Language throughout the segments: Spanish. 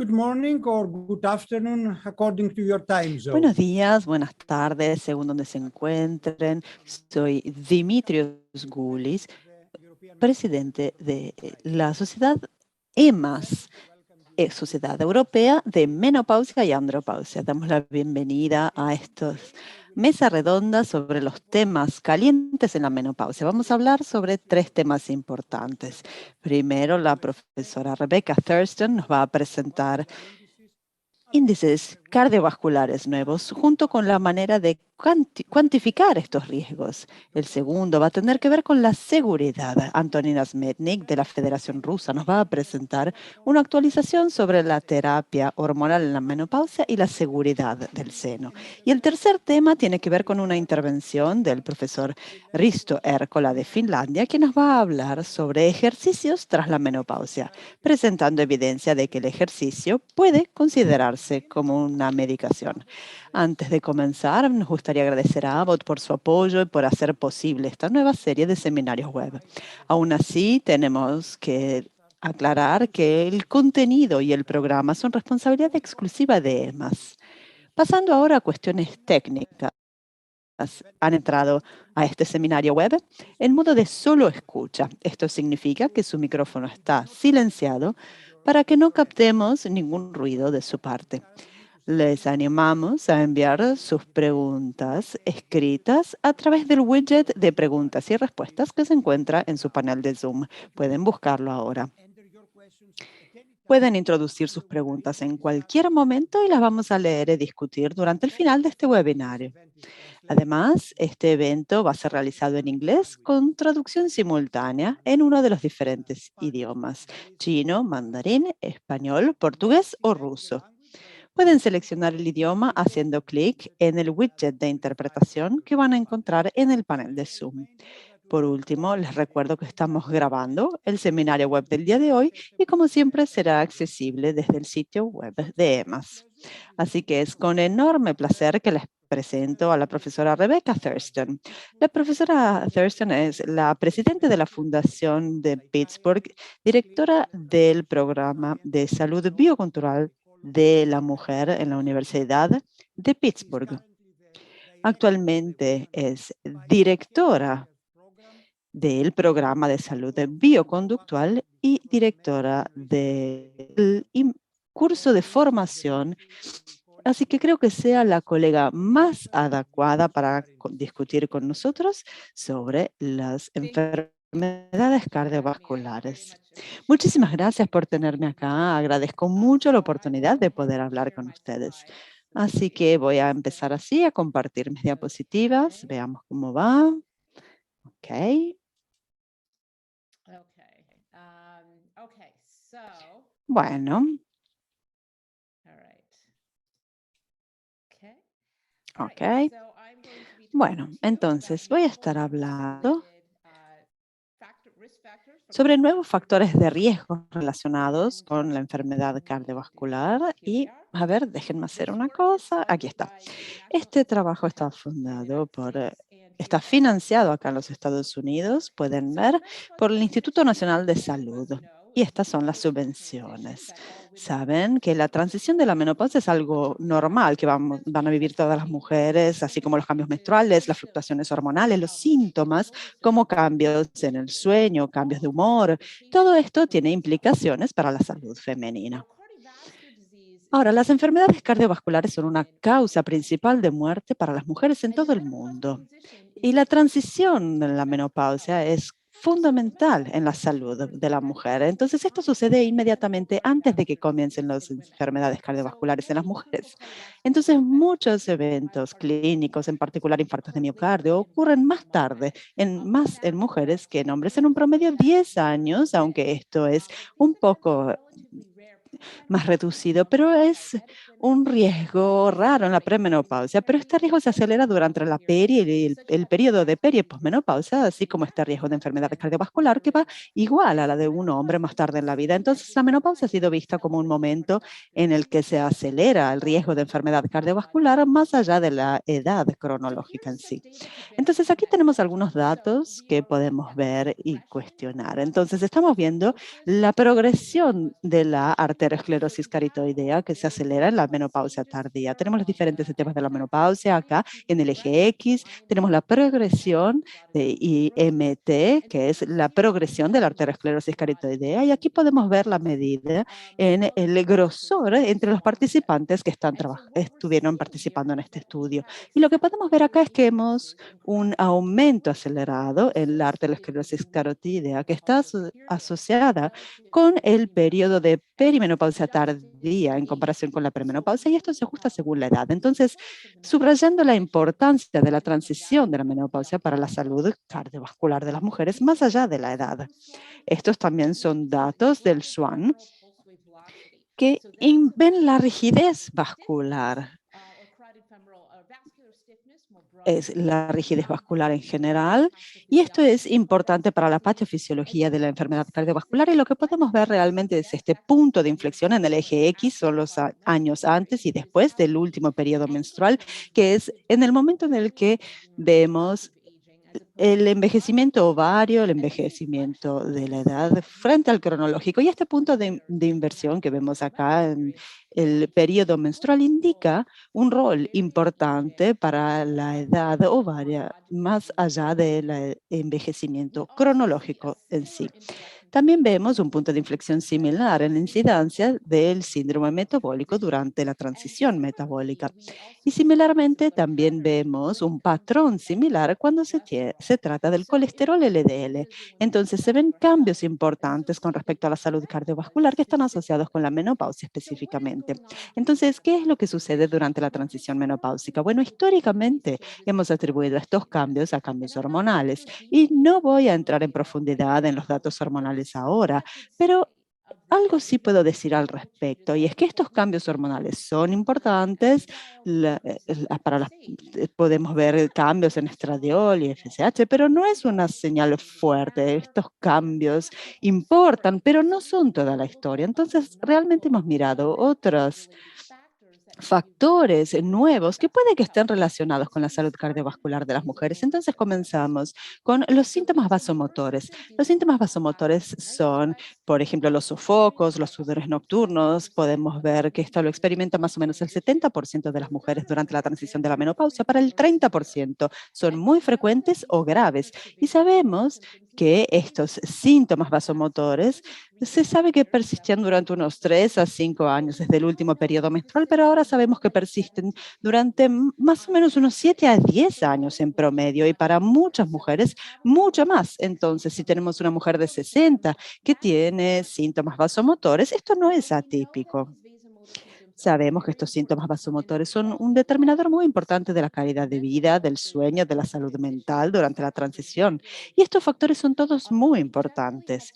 Good morning or good afternoon, according to your time zone. Buenos días, buenas tardes, según donde se encuentren. Soy Dimitrios Goulis, presidente de la sociedad EMAS, Sociedad Europea de Menopausia y Andropausia. Damos la bienvenida a estas mesas redondas sobre los temas calientes en la menopausia. Vamos a hablar sobre 3 temas importantes. Primero, la profesora Rebecca Thurston nos va a presentar índices cardiovasculares nuevos junto con la manera de cuantificar estos riesgos. El segundo va a tener que ver con la seguridad. Antonina Smetnik de la Federación Rusa nos va a presentar una actualización sobre la terapia hormonal en la menopausia y la seguridad del seno. Y el tercer tema tiene que ver con una intervención del profesor Risto Erkola de Finlandia, que nos va a hablar sobre ejercicios tras la menopausia, presentando evidencia de que el ejercicio puede considerarse como una medicación. Antes de comenzar, nos gustaría agradecer a Abbott por su apoyo y por hacer posible esta nueva serie de seminarios web. Aún así, tenemos que aclarar que el contenido y el programa son responsabilidad exclusiva de EMAS. Pasando ahora a cuestiones técnicas. Han entrado a este seminario web en modo de solo escucha. Esto significa que su micrófono está silenciado para que no captemos ningún ruido de su parte. Les animamos a enviar sus preguntas escritas a través del widget de preguntas y respuestas que se encuentra en su panel de Zoom. Pueden buscarlo ahora. Pueden introducir sus preguntas en cualquier momento y las vamos a leer y discutir durante el final de este webinario. Además, este evento va a ser realizado en inglés con traducción simultánea en uno de los diferentes idiomas: chino, mandarín, español, portugués o ruso. Pueden seleccionar el idioma haciendo clic en el widget de interpretación que van a encontrar en el panel de Zoom. Por último, les recuerdo que estamos grabando el seminario web del día de hoy y, como siempre, será accesible desde el sitio web de EMAS. Así que es con enorme placer que les presento a la profesora Rebecca Thurston. La profesora Thurston es la presidenta de la Fundación de Pittsburgh, directora del programa de salud biocultural de la mujer en la Universidad de Pittsburgh. Actualmente es directora del programa de salud bioconductual y directora del curso de formación. Así que creo que sea la colega más adecuada para discutir con nosotros sobre las enfermedades cardiovasculares. Muchísimas gracias por tenerme acá. Agradezco mucho la oportunidad de poder hablar con ustedes. Así que voy a empezar así a compartir mis diapositivas. Veamos cómo va. Ok. Bueno. Ok. Bueno, entonces voy a estar hablando sobre nuevos factores de riesgo relacionados con la enfermedad cardiovascular y, a ver, déjenme hacer una cosa. Aquí está. Este trabajo está está financiado acá en los Estados Unidos, pueden ver, por el Instituto Nacional de Salud. Y estas son las subvenciones. Saben que la transición de la menopausia es algo normal que van a vivir todas las mujeres, así como los cambios menstruales, las fluctuaciones hormonales, los síntomas, como cambios en el sueño, cambios de humor. Todo esto tiene implicaciones para la salud femenina. Ahora, las enfermedades cardiovasculares son una causa principal de muerte para las mujeres en todo el mundo. Y la transición en la menopausia es fundamental en la salud de la mujer. Entonces, esto sucede inmediatamente antes de que comiencen las enfermedades cardiovasculares en las mujeres. Entonces, muchos eventos clínicos, en particular infartos de miocardio, ocurren más tarde, más en mujeres que en hombres, en un promedio 10 años, aunque esto es un poco más reducido, pero es un riesgo raro en la premenopausia, pero este riesgo se acelera durante la el periodo de peri y posmenopausia, así como este riesgo de enfermedad cardiovascular que va igual a la de un hombre más tarde en la vida. Entonces, la menopausia ha sido vista como un momento en el que se acelera el riesgo de enfermedad cardiovascular más allá de la edad cronológica en sí. Entonces, aquí tenemos algunos datos que podemos ver y cuestionar. Entonces, estamos viendo la progresión de la arteriosclerosis cariotidiana que se acelera en la menopausia tardía. Tenemos los diferentes etapas de la menopausia acá en el eje X. Tenemos la progresión de IMT, que es la progresión de la arteriosclerosis cariotidiana. Y aquí podemos ver la medida en el grosor entre los participantes que estuvieron participando en este estudio. Y lo que podemos ver acá es que hemos un aumento acelerado en la arteriosclerosis carotídea que está asociada con el periodo de perimenopausia tardía en comparación con la premenopausia, y esto se ajusta según la edad. Entonces, subrayando la importancia de la transición de la menopausia para la salud cardiovascular de las mujeres más allá de la edad. Estos también son datos del SWAN que ven la rigidez vascular. Es la rigidez vascular en general, y esto es importante para la patofisiología de la enfermedad cardiovascular, y lo que podemos ver realmente es este punto de inflexión en el eje X, son los años antes y después del último periodo menstrual, que es en el momento en el que vemos el envejecimiento ovario, el envejecimiento de la edad frente al cronológico. Y este punto de inversión que vemos acá en el periodo menstrual indica un rol importante para la edad ovaria más allá del envejecimiento cronológico en sí. También vemos un punto de inflexión similar en la incidencia del síndrome metabólico durante la transición metabólica. Y similarmente también vemos un patrón similar cuando se trata del colesterol LDL. Entonces se ven cambios importantes con respecto a la salud cardiovascular que están asociados con la menopausia específicamente. Entonces, ¿qué es lo que sucede durante la transición menopáusica? Bueno, históricamente hemos atribuido estos cambios a cambios hormonales, y no voy a entrar en profundidad en los datos hormonales ahora, pero algo sí puedo decir al respecto, y es que estos cambios hormonales son importantes. Podemos ver cambios en estradiol y FSH, pero no es una señal fuerte. Estos cambios importan, pero no son toda la historia. Entonces, realmente hemos mirado otros factores nuevos que puede que estén relacionados con la salud cardiovascular de las mujeres. Entonces comenzamos con los síntomas vasomotores. Los síntomas vasomotores son, por ejemplo, los sofocos, los sudores nocturnos. Podemos ver que esto lo experimenta más o menos el 70% de las mujeres durante la transición de la menopausia. Para el 30% son muy frecuentes o graves. Y sabemos que estos síntomas vasomotores se sabe que persistían durante unos 3 a 5 años desde el último periodo menstrual, pero ahora sabemos que persisten durante más o menos unos 7 a 10 años en promedio, y para muchas mujeres mucho más. Entonces, si tenemos una mujer de 60 que tiene síntomas vasomotores, esto no es atípico. Sabemos que estos síntomas vasomotores son un determinador muy importante de la calidad de vida, del sueño, de la salud mental durante la transición. Y estos factores son todos muy importantes.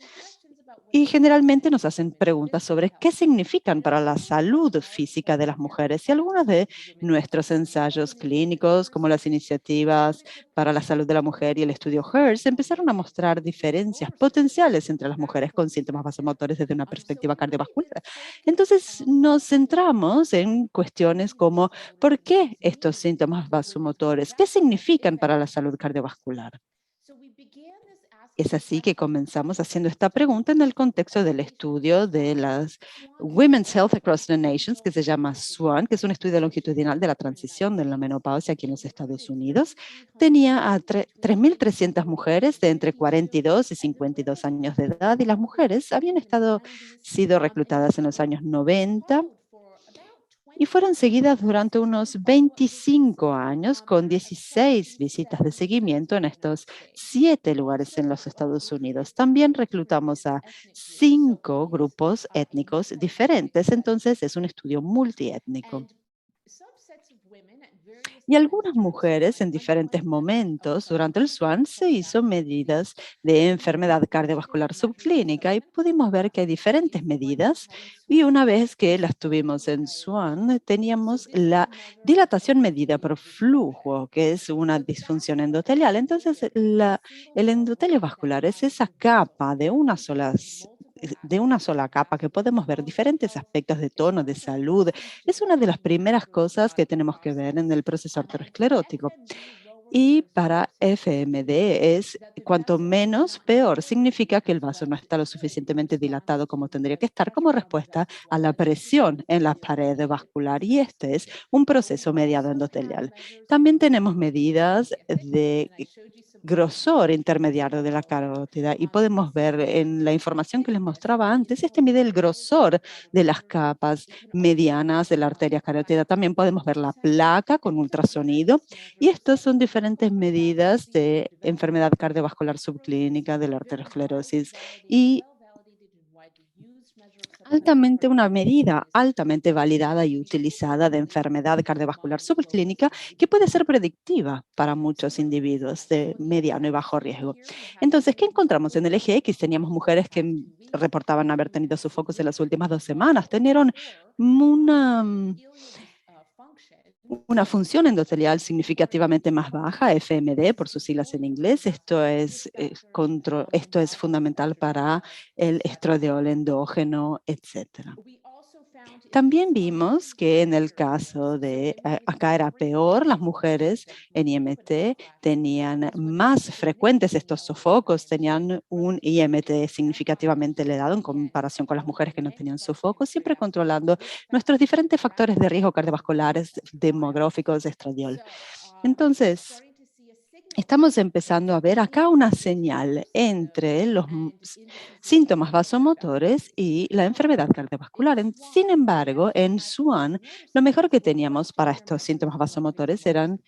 Y generalmente nos hacen preguntas sobre qué significan para la salud física de las mujeres, y algunos de nuestros ensayos clínicos, como las iniciativas para la salud de la mujer y el estudio HERS, empezaron a mostrar diferencias potenciales entre las mujeres con síntomas vasomotores desde una perspectiva cardiovascular. Entonces nos centramos en cuestiones como ¿por qué estos síntomas vasomotores? ¿Qué significan para la salud cardiovascular? Es así que comenzamos haciendo esta pregunta en el contexto del estudio de las Women's Health Across the Nations, que se llama SWAN, que es un estudio longitudinal de la transición de la menopausia aquí en los Estados Unidos. Tenía a 3.300 mujeres de entre 42 y 52 años de edad, y las mujeres habían sido reclutadas en los años 90 y fueron seguidas durante unos 25 años con 16 visitas de seguimiento en estos 7 lugares en los Estados Unidos. También reclutamos a 5 grupos étnicos diferentes, entonces es un estudio multiétnico. Y algunas mujeres en diferentes momentos durante el SWAN se hizo medidas de enfermedad cardiovascular subclínica y pudimos ver que hay diferentes medidas y una vez que las tuvimos en SWAN teníamos la dilatación medida por flujo, que es una disfunción endotelial. Entonces el endotelio vascular es esa capa de una sola capa que podemos ver diferentes aspectos de tono, de salud. Es una de las primeras cosas que tenemos que ver en el proceso arteriosclerótico. Y para FMD es cuanto menos, peor. Significa que el vaso no está lo suficientemente dilatado como tendría que estar como respuesta a la presión en la pared vascular. Y este es un proceso mediado endotelial. También tenemos medidas de grosor intermediario de la carótida y podemos ver en la información que les mostraba antes, este mide el grosor de las capas medianas de la arteria carótida. También podemos ver la placa con ultrasonido y estas son diferentes medidas de enfermedad cardiovascular subclínica de la arteriosclerosis y una medida altamente validada y utilizada de enfermedad cardiovascular subclínica que puede ser predictiva para muchos individuos de mediano y bajo riesgo. Entonces, ¿qué encontramos? En el eje X teníamos mujeres que reportaban haber tenido sofocos en las últimas 2 semanas, tenieron una función endotelial significativamente más baja, FMD por sus siglas en inglés. Esto es fundamental para el estradiol endógeno, etc. También vimos que en el caso de, acá era peor, las mujeres en IMT tenían más frecuentes estos sofocos, tenían un IMT significativamente elevado en comparación con las mujeres que no tenían sofocos, siempre controlando nuestros diferentes factores de riesgo cardiovasculares, demográficos, estradiol. Entonces, estamos empezando a ver acá una señal entre los síntomas vasomotores y la enfermedad cardiovascular. Sin embargo, en SWAN, lo mejor que teníamos para estos síntomas vasomotores eran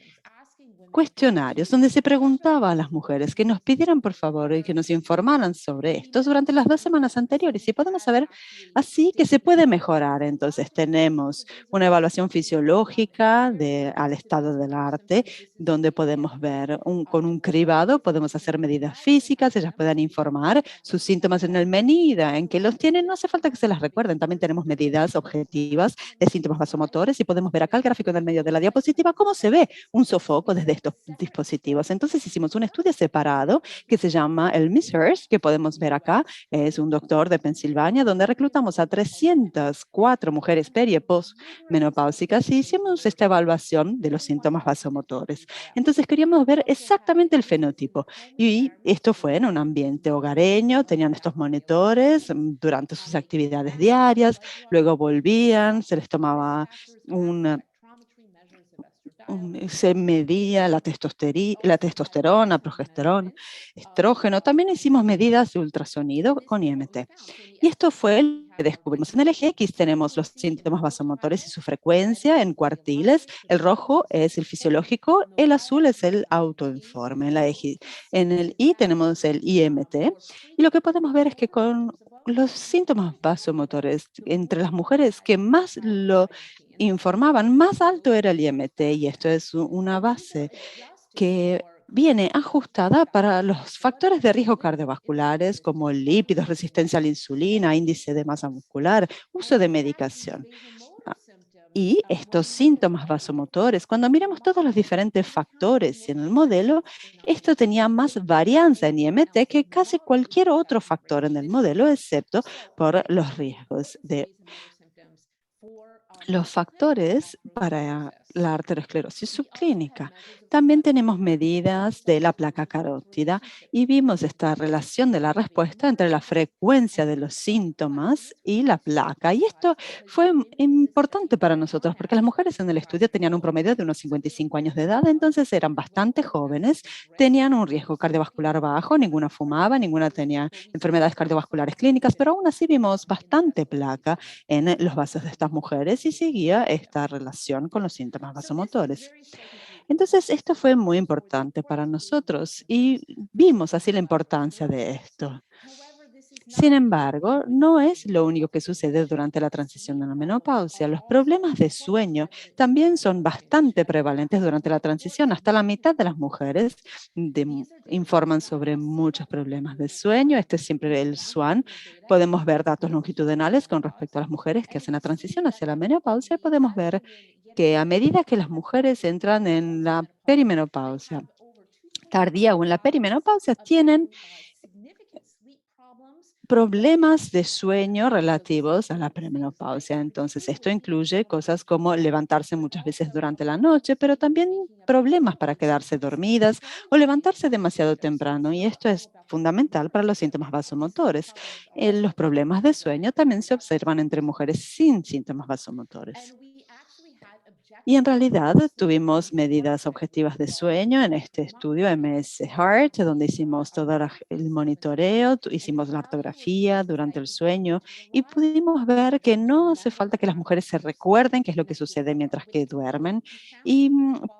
cuestionarios donde se preguntaba a las mujeres que nos pidieran por favor y que nos informaran sobre esto durante las 2 semanas anteriores y podemos saber así que se puede mejorar. Entonces tenemos una evaluación fisiológica al estado del arte donde podemos ver con un cribado, podemos hacer medidas físicas, ellas puedan informar sus síntomas en el medida en que los tienen, no hace falta que se las recuerden. También tenemos medidas objetivas de síntomas vasomotores y podemos ver acá el gráfico en el medio de la diapositiva cómo se ve un sofoco desde estos dispositivos. Entonces hicimos un estudio separado que se llama el MISHERS, que podemos ver acá. Es un doctor de Pensilvania donde reclutamos a 304 mujeres peri y postmenopáusicas y hicimos esta evaluación de los síntomas vasomotores. Entonces queríamos ver exactamente el fenotipo y esto fue en un ambiente hogareño, tenían estos monitores durante sus actividades diarias, luego volvían, se les tomaba se medía la testosterona, progesterona, estrógeno. También hicimos medidas de ultrasonido con IMT. Y esto fue lo que descubrimos. En el eje X tenemos los síntomas vasomotores y su frecuencia en cuartiles. El rojo es el fisiológico, el azul es el autoinforme. En el Y tenemos el IMT. Y lo que podemos ver es que con los síntomas vasomotores entre las mujeres que más lo informaban, más alto era el IMT y esto es una base que viene ajustada para los factores de riesgo cardiovasculares como lípidos, resistencia a la insulina, índice de masa muscular, uso de medicación. Y estos síntomas vasomotores, cuando miramos todos los diferentes factores en el modelo, esto tenía más varianza en IMT que casi cualquier otro factor en el modelo, excepto por los riesgos de los factores para la arteriosclerosis subclínica. También tenemos medidas de la placa carótida y vimos esta relación de la respuesta entre la frecuencia de los síntomas y la placa. Y esto fue importante para nosotros porque las mujeres en el estudio tenían un promedio de unos 55 años de edad, entonces eran bastante jóvenes, tenían un riesgo cardiovascular bajo, ninguna fumaba, ninguna tenía enfermedades cardiovasculares clínicas, pero aún así vimos bastante placa en los vasos de estas mujeres y seguía esta relación con los síntomas vasomotores. Entonces, esto fue muy importante para nosotros y vimos así la importancia de esto. Sin embargo, no es lo único que sucede durante la transición a la menopausia. Los problemas de sueño también son bastante prevalentes durante la transición. Hasta la mitad de las mujeres informan sobre muchos problemas de sueño. Este es siempre el SWAN. Podemos ver datos longitudinales con respecto a las mujeres que hacen la transición hacia la menopausia y podemos ver que a medida que las mujeres entran en la perimenopausia tardía o en la perimenopausia, tienen problemas de sueño relativos a la premenopausia. Entonces, esto incluye cosas como levantarse muchas veces durante la noche, pero también problemas para quedarse dormidas o levantarse demasiado temprano. Y esto es fundamental para los síntomas vasomotores. Los problemas de sueño también se observan entre mujeres sin síntomas vasomotores. Y en realidad tuvimos medidas objetivas de sueño en este estudio MS Heart, donde hicimos todo el monitoreo, hicimos la ortografía durante el sueño y pudimos ver que no hace falta que las mujeres se recuerden qué es lo que sucede mientras que duermen. Y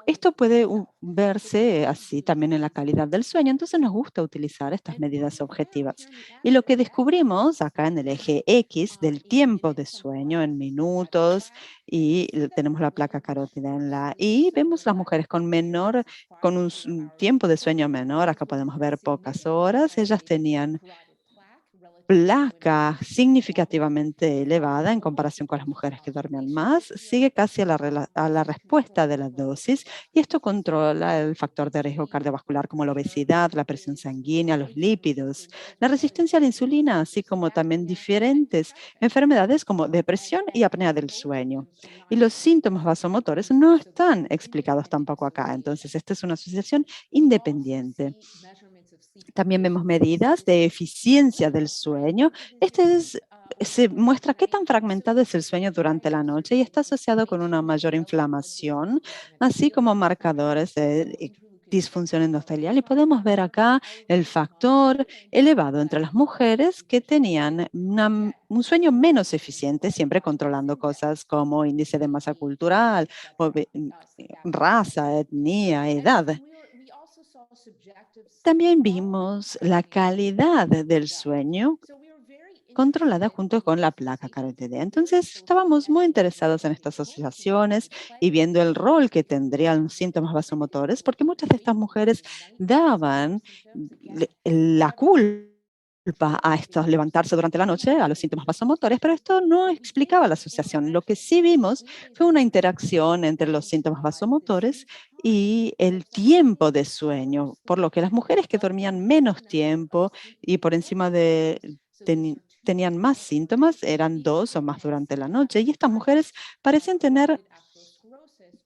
esto puede verse así también en la calidad del sueño. Entonces nos gusta utilizar estas medidas objetivas. Y lo que descubrimos acá en el eje X del tiempo de sueño en minutos, y tenemos la placa carótida en la Y, vemos las mujeres con un tiempo de sueño menor, acá podemos ver pocas horas, ellas tenían placa significativamente elevada en comparación con las mujeres que dormían más, sigue casi a la respuesta de la dosis y esto controla el factor de riesgo cardiovascular como la obesidad, la presión sanguínea, los lípidos, la resistencia a la insulina, así como también diferentes enfermedades como depresión y apnea del sueño. Y los síntomas vasomotores no están explicados tampoco acá, entonces esta es una asociación independiente. También vemos medidas de eficiencia del sueño. Se muestra qué tan fragmentado es el sueño durante la noche y está asociado con una mayor inflamación, así como marcadores de disfunción endotelial. Y podemos ver acá el factor elevado entre las mujeres que tenían un sueño menos eficiente, siempre controlando cosas como índice de masa cultural, raza, etnia, edad. También vimos la calidad del sueño controlada junto con la placa carotídea. Entonces, estábamos muy interesados en estas asociaciones y viendo el rol que tendrían los síntomas vasomotores, porque muchas de estas mujeres daban la culpa a estos levantarse durante la noche, a los síntomas vasomotores, pero esto no explicaba la asociación. Lo que sí vimos fue una interacción entre los síntomas vasomotores y el tiempo de sueño, por lo que las mujeres que dormían menos tiempo y por encima tenían más síntomas, eran 2 o más durante la noche, y estas mujeres parecían tener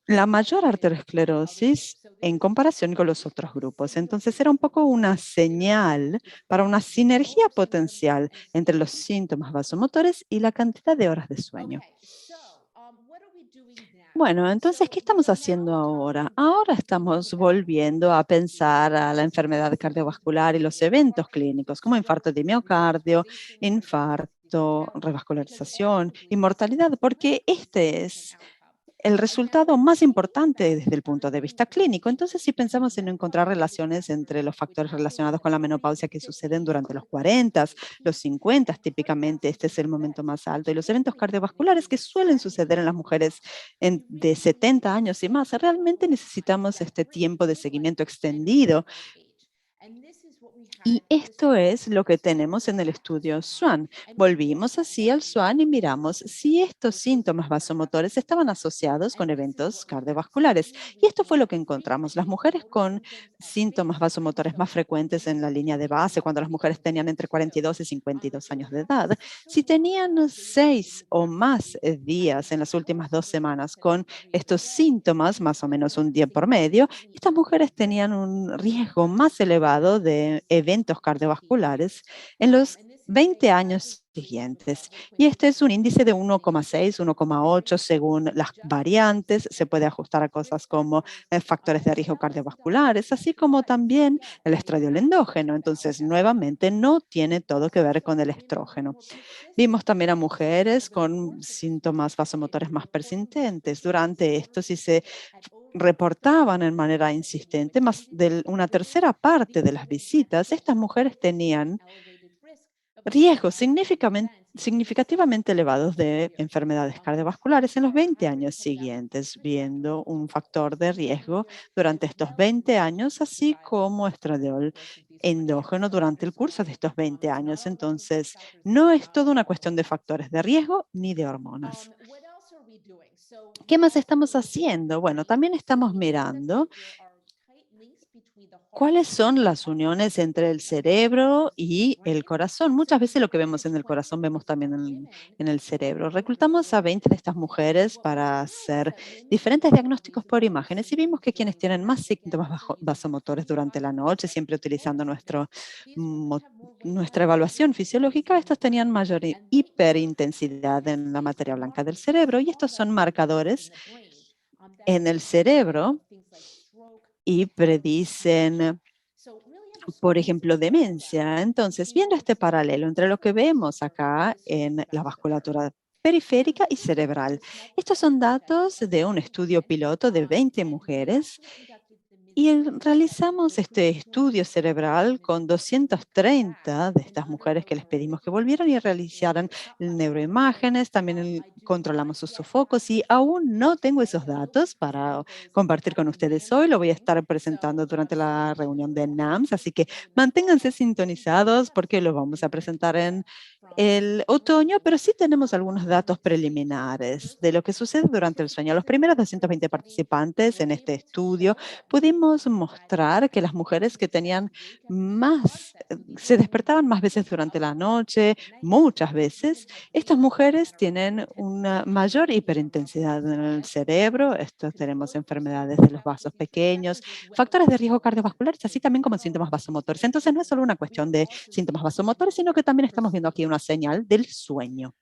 la mayor arteriosclerosis en comparación con los otros grupos. Entonces era un poco una señal para una sinergia potencial entre los síntomas vasomotores y la cantidad de horas de sueño. Bueno, entonces, ¿qué estamos haciendo ahora? Ahora estamos volviendo a pensar a la enfermedad cardiovascular y los eventos clínicos como infarto de miocardio, infarto, revascularización y mortalidad, porque este es el resultado más importante desde el punto de vista clínico. Entonces, si pensamos en encontrar relaciones entre los factores relacionados con la menopausia que suceden durante los 40, los 50, típicamente este es el momento más alto, y los eventos cardiovasculares que suelen suceder en las mujeres de 70 años y más, realmente necesitamos este tiempo de seguimiento extendido. Y esto es lo que tenemos en el estudio SWAN. Volvimos así al SWAN y miramos si estos síntomas vasomotores estaban asociados con eventos cardiovasculares. Y esto fue lo que encontramos. Las mujeres con síntomas vasomotores más frecuentes en la línea de base, cuando las mujeres tenían entre 42 y 52 años de edad, si tenían 6 o más días en las últimas 2 semanas con estos síntomas, más o menos un día por medio, estas mujeres tenían un riesgo más elevado de eventos cardiovasculares en los 20 años siguientes. Y este es un índice de 1,6, 1,8 según las variantes. Se puede ajustar a cosas como factores de riesgo cardiovasculares, así como también el estradiol endógeno. Entonces, nuevamente, no tiene todo que ver con el estrógeno. Vimos también a mujeres con síntomas vasomotores más persistentes. Durante esto, si se reportaban en manera insistente, más de una tercera parte de las visitas, estas mujeres tenían riesgos significativamente elevados de enfermedades cardiovasculares en los 20 años siguientes, viendo un factor de riesgo durante estos 20 años, así como estradiol endógeno durante el curso de estos 20 años. Entonces, no es toda una cuestión de factores de riesgo ni de hormonas. ¿Qué más estamos haciendo? Bueno, también estamos mirando ¿cuáles son las uniones entre el cerebro y el corazón? Muchas veces lo que vemos en el corazón vemos también en el cerebro. Reclutamos a 20 de estas mujeres para hacer diferentes diagnósticos por imágenes y vimos que quienes tienen más síntomas vasomotores durante la noche, siempre utilizando nuestra evaluación fisiológica, estos tenían mayor hiperintensidad en la materia blanca del cerebro y estos son marcadores en el cerebro y predicen, por ejemplo, demencia. Entonces, viendo este paralelo entre lo que vemos acá en la vasculatura periférica y cerebral. Estos son datos de un estudio piloto de 20 mujeres y realizamos este estudio cerebral con 230 de estas mujeres que les pedimos que volvieran y realizaran neuroimágenes. También controlamos sus sofocos y aún no tengo esos datos para compartir con ustedes hoy. Lo voy a estar presentando durante la reunión de NAMS, así que manténganse sintonizados porque lo vamos a presentar en el otoño, pero sí tenemos algunos datos preliminares de lo que sucede durante el sueño. Los primeros 220 participantes en este estudio pudimos mostrar que las mujeres que tenían se despertaban más veces durante la noche, muchas veces, estas mujeres tienen una mayor hiperintensidad en el cerebro. Tenemos enfermedades de los vasos pequeños, factores de riesgo cardiovasculares, así también como síntomas vasomotores. Entonces, no es solo una cuestión de síntomas vasomotores, sino que también estamos viendo aquí una señal del sueño.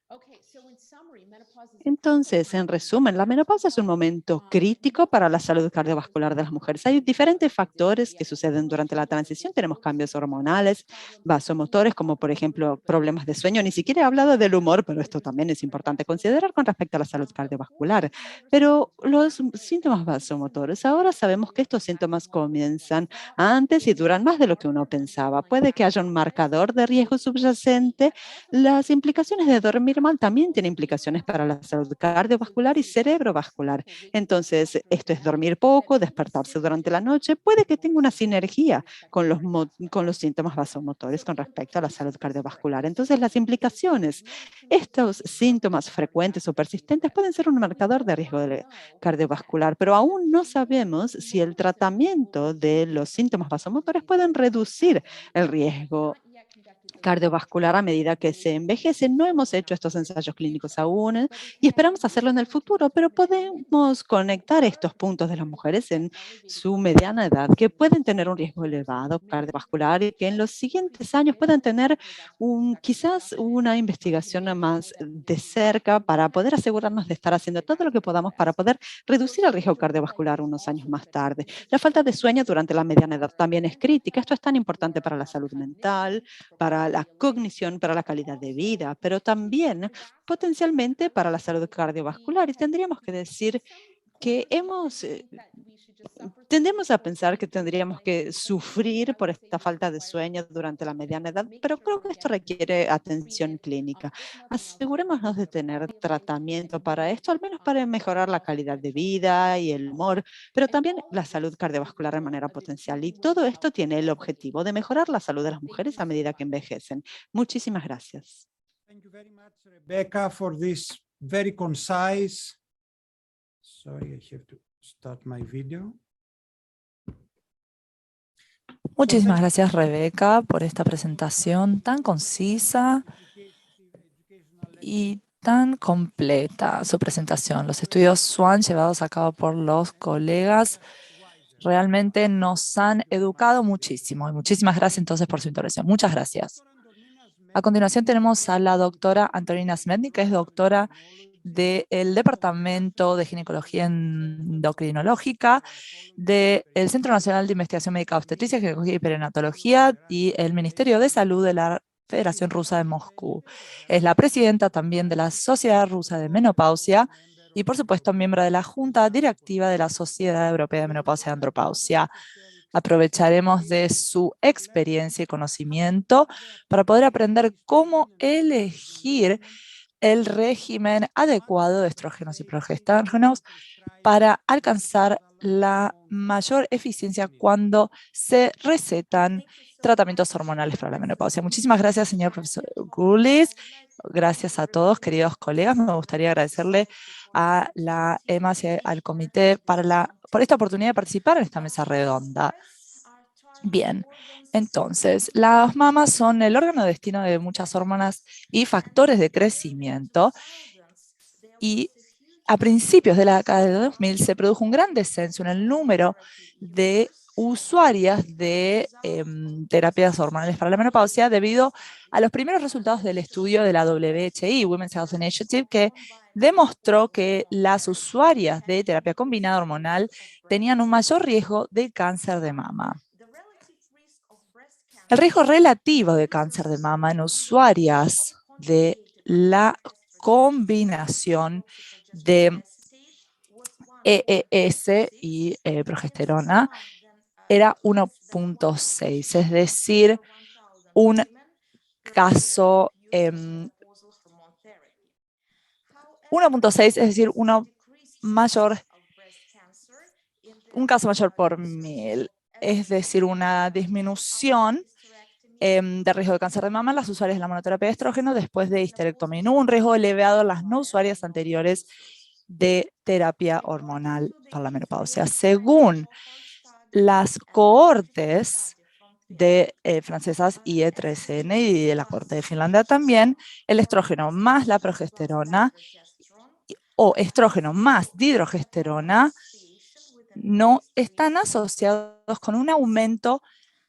Entonces, en resumen, la menopausia es un momento crítico para la salud cardiovascular de las mujeres. Hay diferentes factores que suceden durante la transición. Tenemos cambios hormonales, vasomotores, como por ejemplo problemas de sueño. Ni siquiera he hablado del humor, pero esto también es importante considerar con respecto a la salud cardiovascular. Pero los síntomas vasomotores, ahora sabemos que estos síntomas comienzan antes y duran más de lo que uno pensaba. Puede que haya un marcador de riesgo subyacente. Las implicaciones de dormir mal también tienen implicaciones para la salud cardiovascular y cerebrovascular. Entonces, esto es dormir poco, despertarse durante la noche, puede que tenga una sinergia con los síntomas vasomotores con respecto a la salud cardiovascular. Entonces, las implicaciones, estos síntomas frecuentes o persistentes pueden ser un marcador de riesgo cardiovascular, pero aún no sabemos si el tratamiento de los síntomas vasomotores pueden reducir el riesgo cardiovascular a medida que se envejece. No hemos hecho estos ensayos clínicos aún y esperamos hacerlo en el futuro, pero podemos conectar estos puntos de las mujeres en su mediana edad que pueden tener un riesgo elevado cardiovascular y que en los siguientes años puedan tener quizás una investigación más de cerca para poder asegurarnos de estar haciendo todo lo que podamos para poder reducir el riesgo cardiovascular unos años más tarde. La falta de sueño durante la mediana edad también es crítica. Esto es tan importante para la salud mental, para la cognición, para la calidad de vida, pero también potencialmente para la salud cardiovascular. Y tendríamos que decir que tendemos a pensar que tendríamos que sufrir por esta falta de sueño durante la mediana edad, pero creo que esto requiere atención clínica. Asegurémonos de tener tratamiento para esto, al menos para mejorar la calidad de vida y el humor, pero también la salud cardiovascular de manera potencial. Y todo esto tiene el objetivo de mejorar la salud de las mujeres a medida que envejecen. Muchísimas gracias. Thank you very much, Rebecca, for this very concise. Sorry, I have to start my video. Muchísimas gracias, Rebeca, por esta presentación tan concisa y tan completa. Su presentación, los estudios SWAN llevados a cabo por los colegas realmente nos han educado muchísimo. Y muchísimas gracias entonces por su intervención. Muchas gracias. A continuación tenemos a la doctora Antonina Smednik, que es doctora del Departamento de Ginecología Endocrinológica del Centro Nacional de Investigación Médica Obstetricia, Ginecología y Perinatología y el Ministerio de Salud de la Federación Rusa de Moscú. Es la presidenta también de la Sociedad Rusa de Menopausia y, por supuesto, miembro de la Junta Directiva de la Sociedad Europea de Menopausia y Andropausia. Aprovecharemos de su experiencia y conocimiento para poder aprender cómo elegir el régimen adecuado de estrógenos y progestágenos para alcanzar la mayor eficiencia cuando se recetan tratamientos hormonales para la menopausia. Muchísimas gracias, señor profesor Gulis. Gracias a todos, queridos colegas. Me gustaría agradecerle a la EMAS y al comité por esta oportunidad de participar en esta mesa redonda. Bien, entonces, las mamas son el órgano de destino de muchas hormonas y factores de crecimiento, y a principios de la década de 2000 se produjo un gran descenso en el número de usuarias de terapias hormonales para la menopausia debido a los primeros resultados del estudio de la WHI, Women's Health Initiative, que demostró que las usuarias de terapia combinada hormonal tenían un mayor riesgo de cáncer de mama. El riesgo relativo de cáncer de mama en usuarias de la combinación de EES y progesterona era 1.6, es decir, un caso 1.6, es decir, un caso mayor por 1000, es decir, una disminución de riesgo de cáncer de mama en las usuarias de la monoterapia de estrógeno después de histerectomía. No hubo un riesgo elevado en las no usuarias anteriores de terapia hormonal para la menopausia. Según las cohortes de francesas IE3N y de la cohorte de Finlandia también, el estrógeno más la progesterona o estrógeno más dihidrogesterona no están asociados con un aumento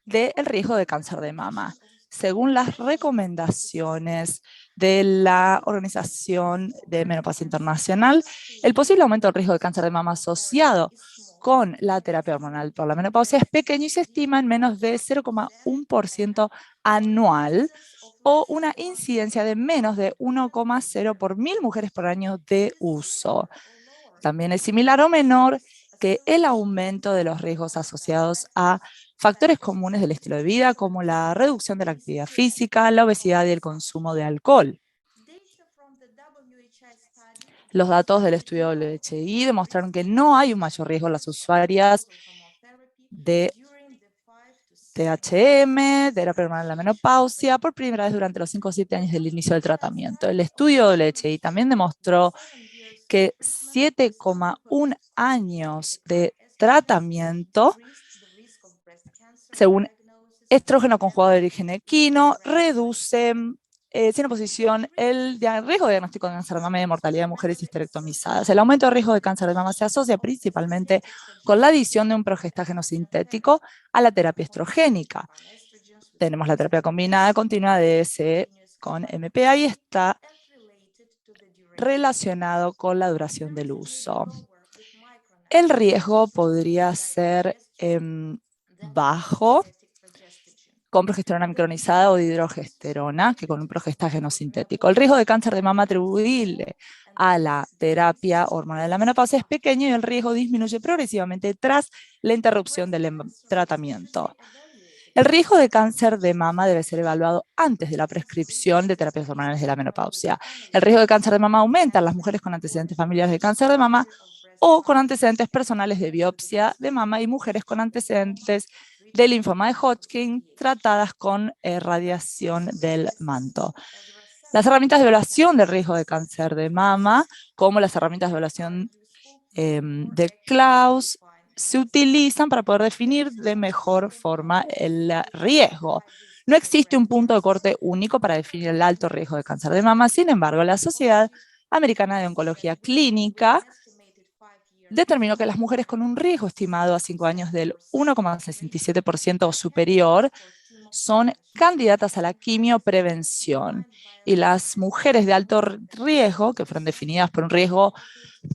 del riesgo de cáncer de mama. Según las recomendaciones de la Organización de Menopausia Internacional, el posible aumento del riesgo de cáncer de mama asociado con la terapia hormonal por la menopausia es pequeño y se estima en menos de 0,1% anual, o una incidencia de menos de 1,0 por 1000 mujeres por año de uso. También es similar o menor que el aumento de los riesgos asociados a factores comunes del estilo de vida, como la reducción de la actividad física, la obesidad y el consumo de alcohol. Los datos del estudio WHI demostraron que no hay un mayor riesgo en las usuarias de THM, terapia hormonal en la menopausia, por primera vez durante los 5 o 7 años del inicio del tratamiento. El estudio WHI también demostró que 7,1 años de tratamiento, según estrógeno conjugado de origen equino, reduce sin oposición el riesgo de diagnóstico de cáncer de mama y de mortalidad de mujeres histerectomizadas. El aumento de riesgo de cáncer de mama se asocia principalmente con la adición de un progestágeno sintético a la terapia estrogénica. Tenemos la terapia combinada continua de ES con MPA y está relacionado con la duración del uso. El riesgo podría ser bajo con progesterona micronizada o dihidrogesterona que con un progestágeno sintético. El riesgo de cáncer de mama atribuible a la terapia hormonal de la menopausia es pequeño y el riesgo disminuye progresivamente tras la interrupción del tratamiento. El riesgo de cáncer de mama debe ser evaluado antes de la prescripción de terapias hormonales de la menopausia. El riesgo de cáncer de mama aumenta en las mujeres con antecedentes familiares de cáncer de mama o con antecedentes personales de biopsia de mama y mujeres con antecedentes de linfoma de Hodgkin tratadas con radiación del manto. Las herramientas de evaluación del riesgo de cáncer de mama, como las herramientas de evaluación de Klaus, se utilizan para poder definir de mejor forma el riesgo. No existe un punto de corte único para definir el alto riesgo de cáncer de mama. Sin embargo, la Sociedad Americana de Oncología Clínica determinó que las mujeres con un riesgo estimado a 5 años del 1,67% o superior son candidatas a la quimioprevención, y las mujeres de alto riesgo, que fueron definidas por un riesgo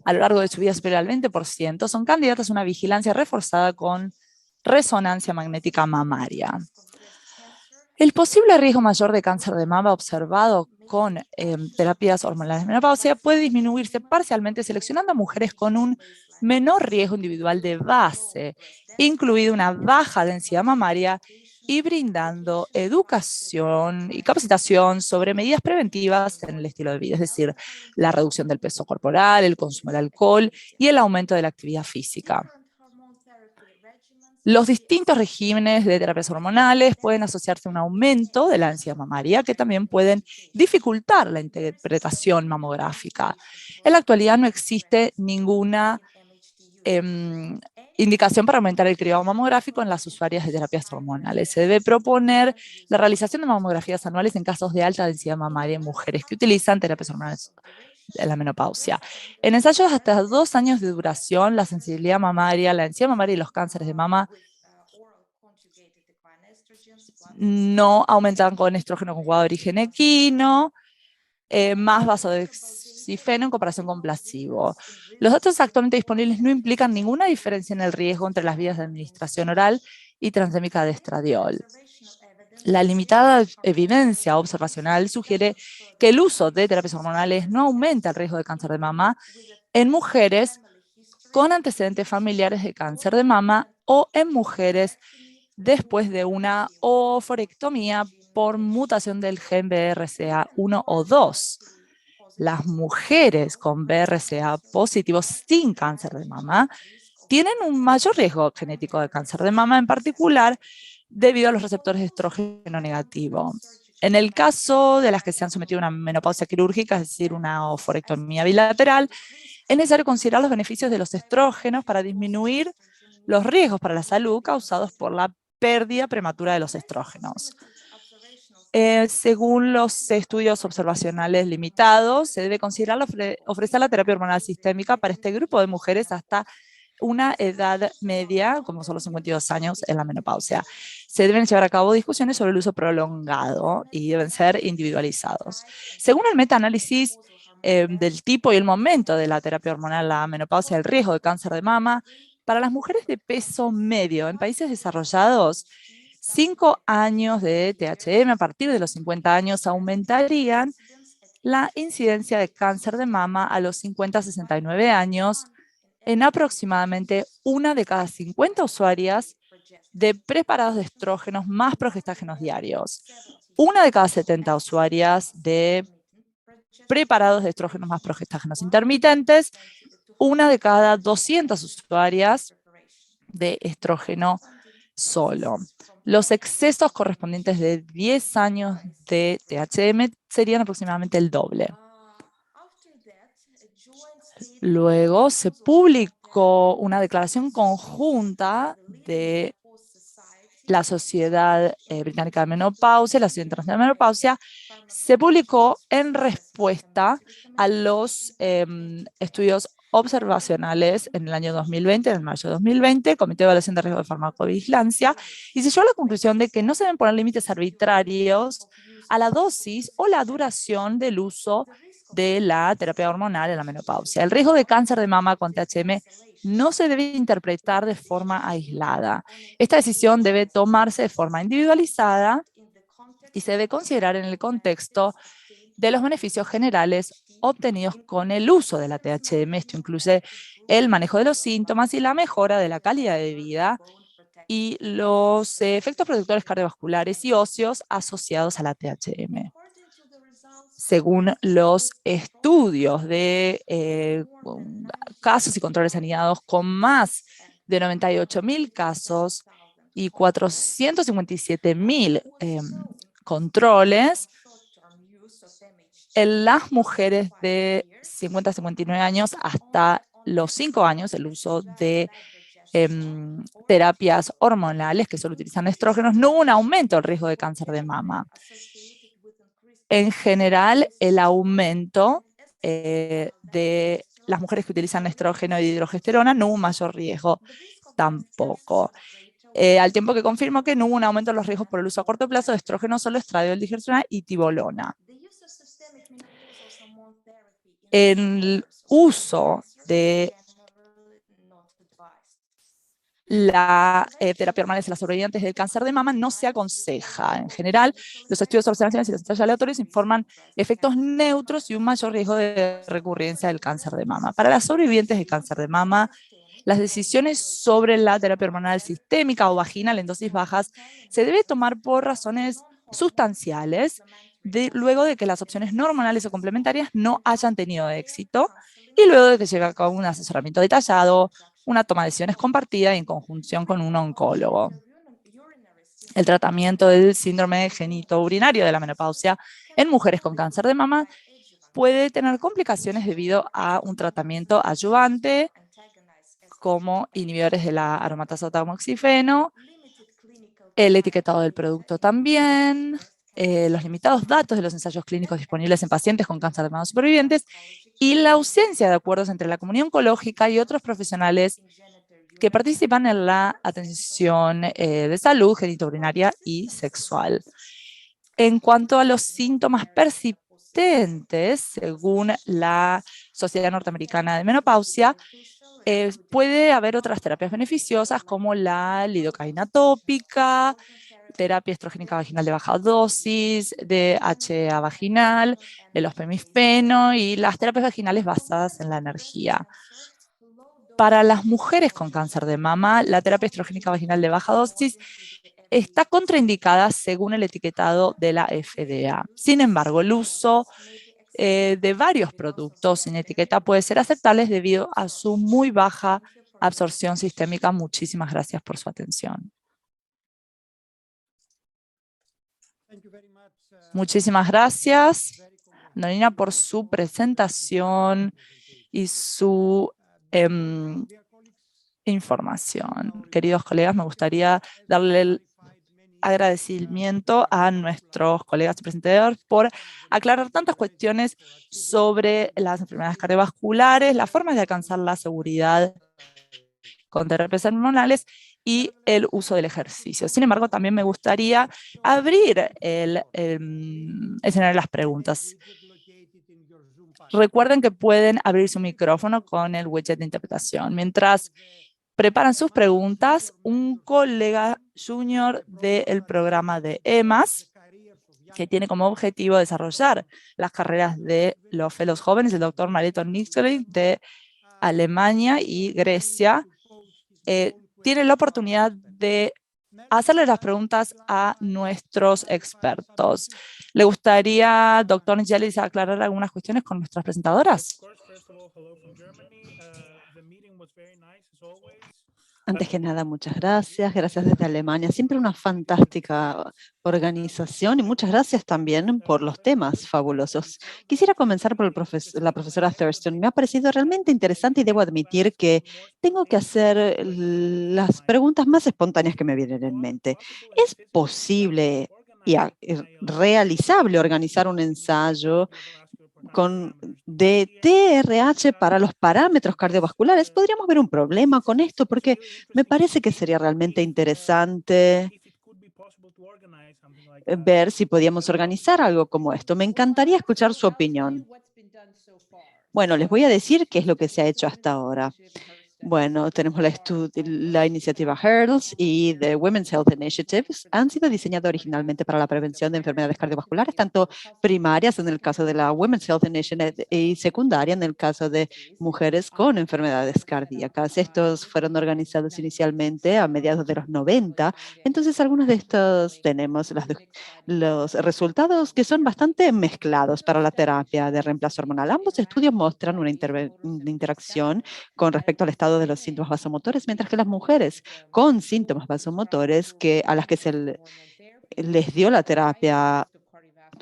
a lo largo de su vida superior al 20%, son candidatas a una vigilancia reforzada con resonancia magnética mamaria. El posible riesgo mayor de cáncer de mama observado con terapias hormonales de menopausia puede disminuirse parcialmente seleccionando a mujeres con un menor riesgo individual de base, incluida una baja densidad mamaria, y brindando educación y capacitación sobre medidas preventivas en el estilo de vida, es decir, la reducción del peso corporal, el consumo del alcohol y el aumento de la actividad física. Los distintos regímenes de terapias hormonales pueden asociarse a un aumento de la densidad mamaria, que también pueden dificultar la interpretación mamográfica. En la actualidad no existe ninguna indicación para aumentar el cribado mamográfico en las usuarias de terapias hormonales. Se debe proponer la realización de mamografías anuales en casos de alta densidad mamaria en mujeres que utilizan terapias hormonales en la menopausia. En ensayos hasta 2 años de duración, la sensibilidad mamaria, la densidad mamaria y los cánceres de mama no aumentan con estrógeno conjugado de origen equino, más vasodexifen en comparación con placebo. Los datos actualmente disponibles no implican ninguna diferencia en el riesgo entre las vías de administración oral y transdémica de estradiol. La limitada evidencia observacional sugiere que el uso de terapias hormonales no aumenta el riesgo de cáncer de mama en mujeres con antecedentes familiares de cáncer de mama o en mujeres después de una oophorectomía por mutación del gen BRCA1 o 2. Las mujeres con BRCA positivo sin cáncer de mama tienen un mayor riesgo genético de cáncer de mama, en particular debido a los receptores de estrógeno negativo. En el caso de las que se han sometido a una menopausia quirúrgica, es decir, una oophorectomía bilateral, es necesario considerar los beneficios de los estrógenos para disminuir los riesgos para la salud causados por la pérdida prematura de los estrógenos. Según los estudios observacionales limitados, se debe considerar ofrecer la terapia hormonal sistémica para este grupo de mujeres hasta una edad media, como son los 52 años en la menopausia. Se deben llevar a cabo discusiones sobre el uso prolongado y deben ser individualizados. Según el metaanálisis del tipo y el momento de la terapia hormonal en la menopausia, el riesgo de cáncer de mama, para las mujeres de peso medio en países desarrollados, 5 años de THM a partir de los 50 años aumentarían la incidencia de cáncer de mama a los 50 a 69 años en aproximadamente 1 de cada 50 usuarias de preparados de estrógenos más progestágenos diarios, 1 de cada 70 usuarias de preparados de estrógenos más progestágenos intermitentes, 1 de cada 200 usuarias de estrógeno solo. Los excesos correspondientes de 10 años de THM serían aproximadamente el doble. Luego se publicó una declaración conjunta de la Sociedad Británica de Menopausia, la Sociedad Internacional de Menopausia, se publicó en respuesta a los estudios observacionales en el año 2020, en mayo de 2020, Comité de Evaluación de Riesgo de Farmacovigilancia, y se llegó a la conclusión de que no se deben poner límites arbitrarios a la dosis o la duración del uso de la terapia hormonal en la menopausia. El riesgo de cáncer de mama con THM no se debe interpretar de forma aislada. Esta decisión debe tomarse de forma individualizada y se debe considerar en el contexto de los beneficios generales obtenidos con el uso de la THM. Esto incluye el manejo de los síntomas y la mejora de la calidad de vida y los efectos protectores cardiovasculares y óseos asociados a la THM. Según los estudios de casos y controles anidados con más de 98.000 casos y 457.000 controles, en las mujeres de 50 a 59 años hasta los 5 años, el uso de terapias hormonales que solo utilizan estrógenos, no hubo un aumento del riesgo de cáncer de mama. En general, el aumento de las mujeres que utilizan estrógeno y hidrogesterona no hubo un mayor riesgo tampoco. Al tiempo que confirmó que no hubo un aumento de los riesgos por el uso a corto plazo de estrógeno, solo estradiol, digesterona y tibolona. El uso de la terapia hormonal en las sobrevivientes del cáncer de mama no se aconseja. En general, los estudios observacionales y los ensayos aleatorios informan efectos neutros y un mayor riesgo de recurrencia del cáncer de mama. Para las sobrevivientes de cáncer de mama, las decisiones sobre la terapia hormonal sistémica o vaginal en dosis bajas se debe tomar por razones sustanciales luego de que las opciones no hormonales o complementarias no hayan tenido éxito y luego de que se lleve a cabo un asesoramiento detallado, una toma de decisiones compartida en conjunción con un oncólogo. El tratamiento del síndrome genitourinario de la menopausia en mujeres con cáncer de mama puede tener complicaciones debido a un tratamiento adyuvante como inhibidores de la aromatasa tamoxifeno, el etiquetado del producto también, los limitados datos de los ensayos clínicos disponibles en pacientes con cáncer de mama supervivientes y la ausencia de acuerdos entre la comunidad oncológica y otros profesionales que participan en la atención de salud genitourinaria y sexual. En cuanto a los síntomas persistentes, según la Sociedad Norteamericana de Menopausia, puede haber otras terapias beneficiosas como la lidocaína tópica, terapia estrogénica vaginal de baja dosis, DHA vaginal, el ospemifeno y las terapias vaginales basadas en la energía. Para las mujeres con cáncer de mama, la terapia estrogénica vaginal de baja dosis está contraindicada según el etiquetado de la FDA. Sin embargo, el uso de varios productos sin etiqueta puede ser aceptable debido a su muy baja absorción sistémica. Muchísimas gracias por su atención. Muchísimas gracias, Norina, por su presentación y su información. Queridos colegas, me gustaría darle el agradecimiento a nuestros colegas y presentadores por aclarar tantas cuestiones sobre las enfermedades cardiovasculares, las formas de alcanzar la seguridad con terapias hormonales y el uso del ejercicio. Sin embargo, también me gustaría abrir el escenario de las preguntas. Recuerden que pueden abrir su micrófono con el widget de interpretación. Mientras preparan sus preguntas, un colega junior del programa de EMAS, que tiene como objetivo desarrollar las carreras de los fellows jóvenes, el doctor Marito Nixley de Alemania y Grecia, tiene la oportunidad de hacerle las preguntas a nuestros expertos. ¿Le gustaría, doctor Nixley, aclarar algunas cuestiones con nuestras presentadoras? Antes que nada, muchas gracias. Gracias desde Alemania. Siempre una fantástica organización y muchas gracias también por los temas fabulosos. Quisiera comenzar por la profesora Thurston. Me ha parecido realmente interesante y debo admitir que tengo que hacer las preguntas más espontáneas que me vienen en mente. ¿Es posible y realizable organizar un ensayo de TRH para los parámetros cardiovasculares? Podríamos ver un problema con esto porque me parece que sería realmente interesante ver si podíamos organizar algo como esto. Me encantaría escuchar su opinión. Bueno, les voy a decir qué es lo que se ha hecho hasta ahora. Bueno, tenemos la iniciativa HERLS y The Women's Health Initiatives. Han sido diseñadas originalmente para la prevención de enfermedades cardiovasculares, tanto primarias en el caso de la Women's Health Initiative y secundaria en el caso de mujeres con enfermedades cardíacas. Estos fueron organizados inicialmente a mediados de los 90. Entonces, algunos de estos tenemos los resultados que son bastante mezclados para la terapia de reemplazo hormonal. Ambos estudios muestran una interacción con respecto al estado de los síntomas vasomotores, mientras que las mujeres con síntomas vasomotores a las que les dio la terapia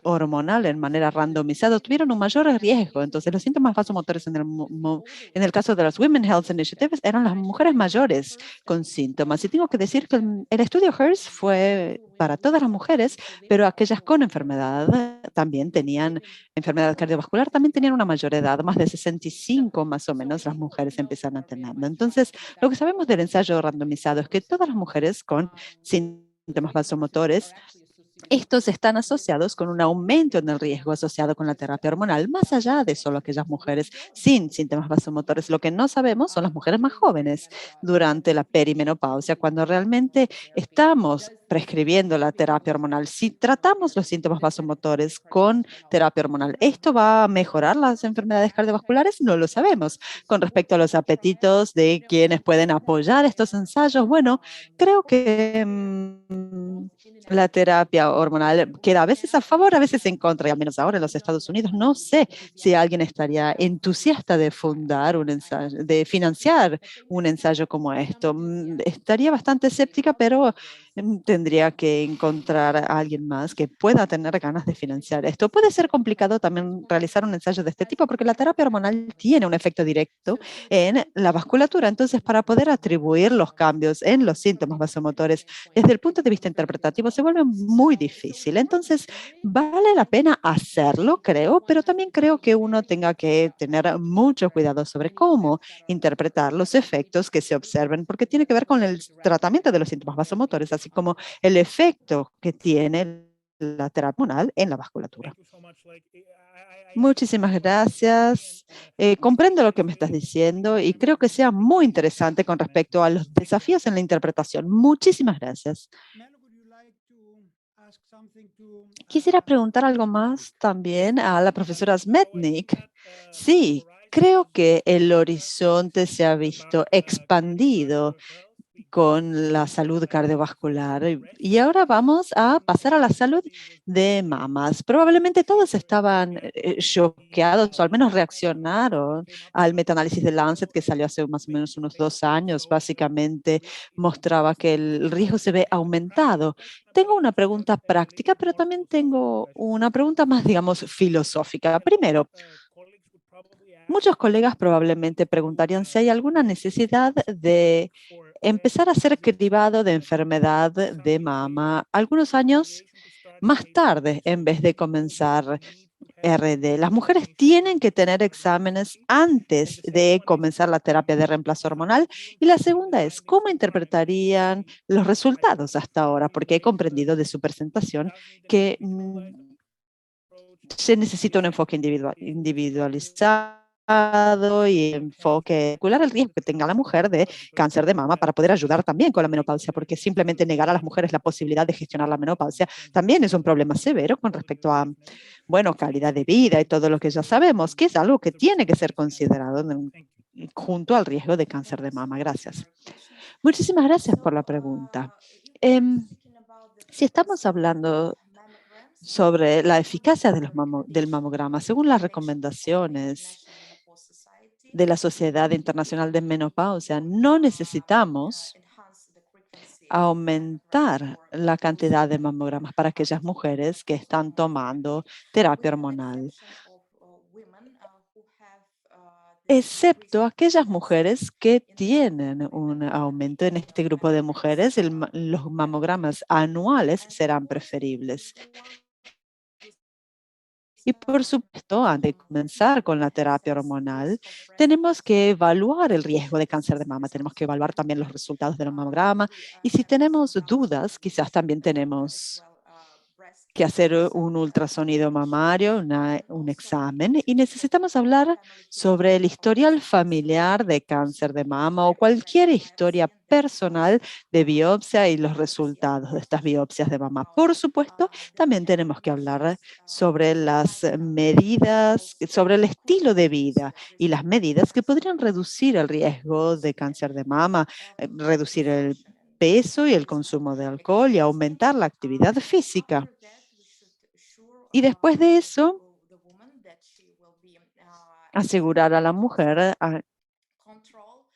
hormonal en manera randomizada tuvieron un mayor riesgo. Entonces, los síntomas vasomotores en el caso de las Women's Health Initiatives eran las mujeres mayores con síntomas. Y tengo que decir que el estudio HERS fue para todas las mujeres, pero aquellas con enfermedad también tenían enfermedad cardiovascular, también tenían una mayor edad, más de 65 más o menos las mujeres empezaron a tenerlo. Entonces, lo que sabemos del ensayo randomizado es que todas las mujeres con síntomas vasomotores estos están asociados con un aumento en el riesgo asociado con la terapia hormonal, más allá de solo aquellas mujeres sin síntomas vasomotores. Lo que no sabemos son las mujeres más jóvenes durante la perimenopausia, cuando realmente estamos prescribiendo la terapia hormonal. Si tratamos los síntomas vasomotores con terapia hormonal, ¿esto va a mejorar las enfermedades cardiovasculares? No lo sabemos. Con respecto a los apetitos de quienes pueden apoyar estos ensayos, bueno, creo que la terapia hormonal queda a veces a favor, a veces en contra, y al menos ahora en los Estados Unidos no sé si alguien estaría entusiasta de fundar un ensayo, de financiar un ensayo como esto. Estaría bastante escéptica, pero tendría que encontrar a alguien más que pueda tener ganas de financiar esto. Puede ser complicado también realizar un ensayo de este tipo porque la terapia hormonal tiene un efecto directo en la vasculatura. Entonces, para poder atribuir los cambios en los síntomas vasomotores desde el punto de vista interpretativo se vuelve muy difícil. Entonces, vale la pena hacerlo, creo, pero también creo que uno tenga que tener mucho cuidado sobre cómo interpretar los efectos que se observen, porque tiene que ver con el tratamiento de los síntomas vasomotores, así como el efecto que tiene la terapia hormonal en la vasculatura. Muchísimas gracias. Comprendo lo que me estás diciendo y creo que sea muy interesante con respecto a los desafíos en la interpretación. Muchísimas gracias. Quisiera preguntar algo más también a la profesora Smetnik. Sí, creo que el horizonte se ha visto expandido con la salud cardiovascular. Y ahora vamos a pasar a la salud de mamas. Probablemente todos estaban choqueados o al menos reaccionaron al metaanálisis de Lancet que salió hace más o menos unos 2 años. Básicamente mostraba que el riesgo se ve aumentado. Tengo una pregunta práctica, pero también tengo una pregunta más, digamos, filosófica. Primero, muchos colegas probablemente preguntarían si hay alguna necesidad de empezar a ser cribado de enfermedad de mama algunos años más tarde en vez de comenzar RD. Las mujeres tienen que tener exámenes antes de comenzar la terapia de reemplazo hormonal. Y la segunda es, ¿cómo interpretarían los resultados hasta ahora? Porque he comprendido de su presentación que se necesita un enfoque individualizado y enfoque calcular el riesgo que tenga la mujer de cáncer de mama para poder ayudar también con la menopausia, porque simplemente negar a las mujeres la posibilidad de gestionar la menopausia también es un problema severo con respecto a, bueno, calidad de vida y todo lo que ya sabemos, que es algo que tiene que ser considerado junto al riesgo de cáncer de mama. Gracias. Muchísimas gracias por la pregunta. Si estamos hablando sobre la eficacia de del mamograma, según las recomendaciones de la Sociedad Internacional de Menopausia, no necesitamos aumentar la cantidad de mamogramas para aquellas mujeres que están tomando terapia hormonal, excepto aquellas mujeres que tienen un aumento en este grupo de mujeres, los mamogramas anuales serán preferibles. Y por supuesto, antes de comenzar con la terapia hormonal, tenemos que evaluar el riesgo de cáncer de mama, tenemos que evaluar también los resultados del mamograma y si tenemos dudas, quizás también tenemos que hacer un ultrasonido mamario, un examen, y necesitamos hablar sobre el historial familiar de cáncer de mama o cualquier historia personal de biopsia y los resultados de estas biopsias de mama. Por supuesto, también tenemos que hablar sobre las medidas, sobre el estilo de vida y las medidas que podrían reducir el riesgo de cáncer de mama, reducir el peso y el consumo de alcohol y aumentar la actividad física. Y después de eso, asegurar a la mujer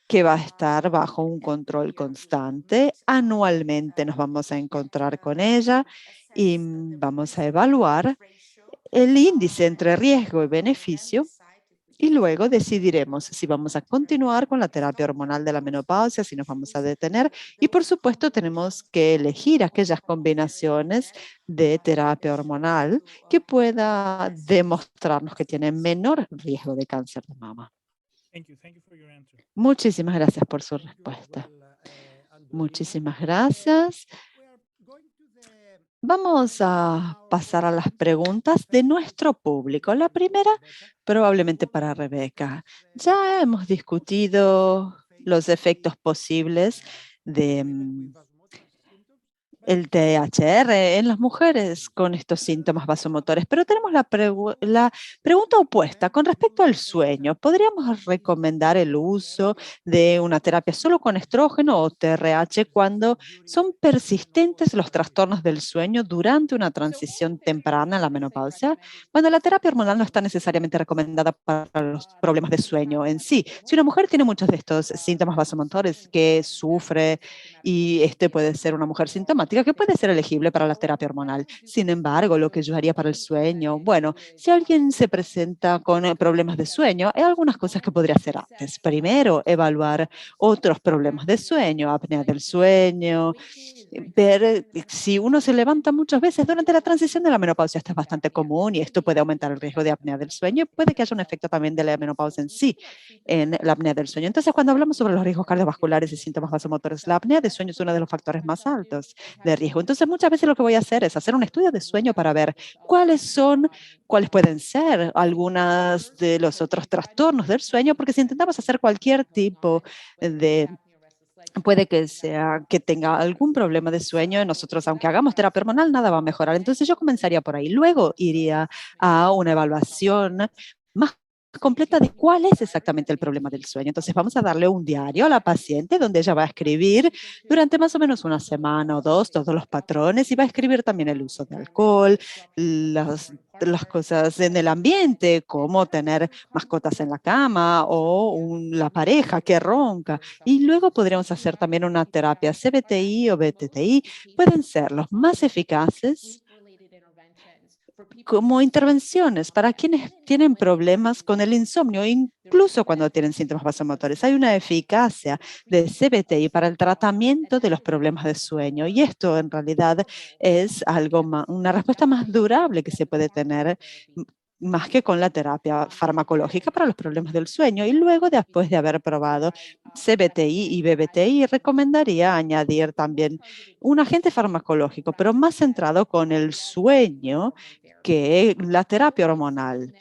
que va a estar bajo un control constante. Anualmente nos vamos a encontrar con ella y vamos a evaluar el índice entre riesgo y beneficio. Y luego decidiremos si vamos a continuar con la terapia hormonal de la menopausia, si nos vamos a detener. Y por supuesto tenemos que elegir aquellas combinaciones de terapia hormonal que pueda demostrarnos que tienen menor riesgo de cáncer de mama. Muchísimas gracias por su respuesta. Muchísimas gracias. Vamos a pasar a las preguntas de nuestro público. La primera, probablemente para Rebeca. Ya hemos discutido los efectos posibles de el THR en las mujeres con estos síntomas vasomotores, pero tenemos la pregunta opuesta con respecto al sueño. ¿Podríamos recomendar el uso de una terapia solo con estrógeno o TRH cuando son persistentes los trastornos del sueño durante una transición temprana a la menopausia? Bueno, la terapia hormonal no está necesariamente recomendada para los problemas de sueño en sí. Si una mujer tiene muchos de estos síntomas vasomotores que sufre y este puede ser una mujer sintomática que puede ser elegible para la terapia hormonal. Sin embargo, lo que yo haría para el sueño, bueno, si alguien se presenta con problemas de sueño, hay algunas cosas que podría hacer antes. Primero, evaluar otros problemas de sueño, apnea del sueño, ver si uno se levanta muchas veces durante la transición de la menopausia. Esto es bastante común y esto puede aumentar el riesgo de apnea del sueño y puede que haya un efecto también de la menopausia en sí, en la apnea del sueño. Entonces, cuando hablamos sobre los riesgos cardiovasculares y síntomas vasomotores, la apnea de sueño es uno de los factores más altos de riesgo. Entonces, muchas veces lo que voy a hacer es hacer un estudio de sueño para ver cuáles pueden ser algunas de los otros trastornos del sueño, porque si intentamos hacer cualquier tipo de puede que sea que tenga algún problema de sueño. Nosotros, aunque hagamos terapia hormonal, nada va a mejorar. Entonces yo comenzaría por ahí. Luego iría a una evaluación más completa de cuál es exactamente el problema del sueño. Entonces vamos a darle un diario a la paciente donde ella va a escribir durante más o menos una semana o dos todos los patrones y va a escribir también el uso de alcohol, las cosas en el ambiente, como tener mascotas en la cama o la pareja que ronca. Y luego podríamos hacer también una terapia CBTI o BTTI. Pueden ser los más eficaces como intervenciones para quienes tienen problemas con el insomnio, incluso cuando tienen síntomas vasomotores. Hay una eficacia de CBTI para el tratamiento de los problemas de sueño y esto en realidad es algo más, una respuesta más durable que se puede tener más que con la terapia farmacológica para los problemas del sueño. Y luego, después de haber probado CBTI y BBTI, recomendaría añadir también un agente farmacológico, pero más centrado con el sueño que la terapia hormonal.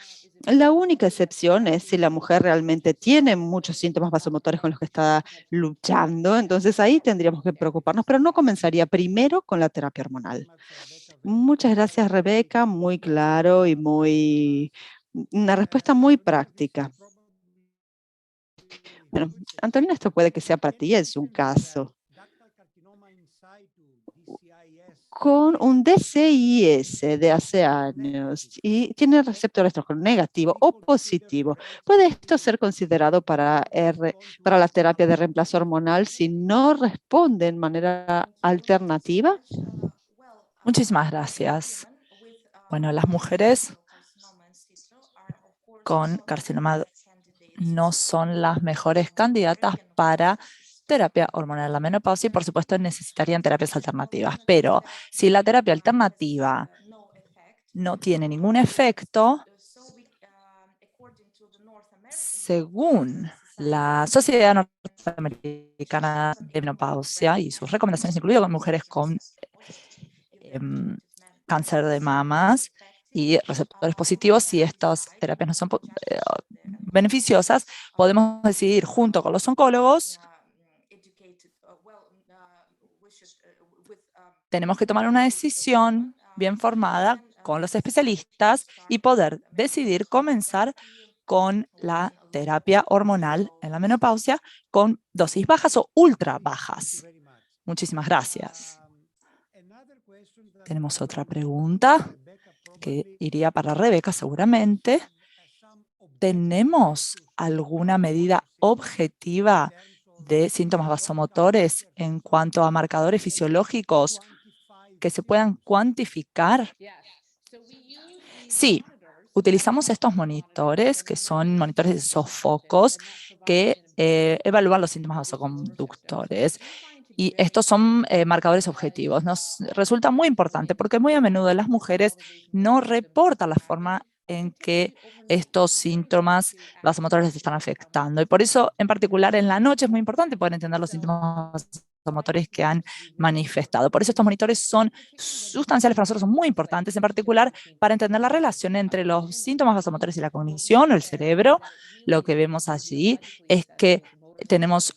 La única excepción es si la mujer realmente tiene muchos síntomas vasomotores con los que está luchando, entonces ahí tendríamos que preocuparnos, pero no comenzaría primero con la terapia hormonal. Muchas gracias, Rebeca, muy claro y una respuesta muy práctica. Bueno, Antonina, esto puede que sea para ti, es un caso con un DCIS de hace años y tiene receptor estrógeno negativo o positivo. ¿Puede esto ser considerado para la terapia de reemplazo hormonal si no responde en manera alternativa? Muchísimas gracias. Bueno, las mujeres con carcinoma no son las mejores candidatas para terapia hormonal en la menopausia y por supuesto necesitarían terapias alternativas. Pero si la terapia alternativa no tiene ningún efecto, según la Sociedad Norteamericana de Menopausia y sus recomendaciones, incluidas con mujeres con cáncer de mamas y receptores positivos, si estas terapias no son beneficiosas, podemos decidir junto con los oncólogos, tenemos que tomar una decisión bien formada con los especialistas y poder decidir comenzar con la terapia hormonal en la menopausia con dosis bajas o ultra bajas. Muchísimas gracias. Tenemos otra pregunta que iría para Rebeca seguramente. ¿Tenemos alguna medida objetiva de síntomas vasomotores en cuanto a marcadores fisiológicos que se puedan cuantificar? Sí, utilizamos estos monitores, que son monitores de sofocos, que evalúan los síntomas vasoconductores. Y estos son marcadores objetivos. Nos resulta muy importante porque muy a menudo las mujeres no reportan la forma en que estos síntomas vasomotores les están afectando. Y por eso, en particular, en la noche es muy importante poder entender los síntomas vasomotores que han manifestado. Por eso estos monitores son sustanciales para nosotros, son muy importantes, en particular para entender la relación entre los síntomas vasomotores y la cognición o el cerebro. Lo que vemos allí es que tenemos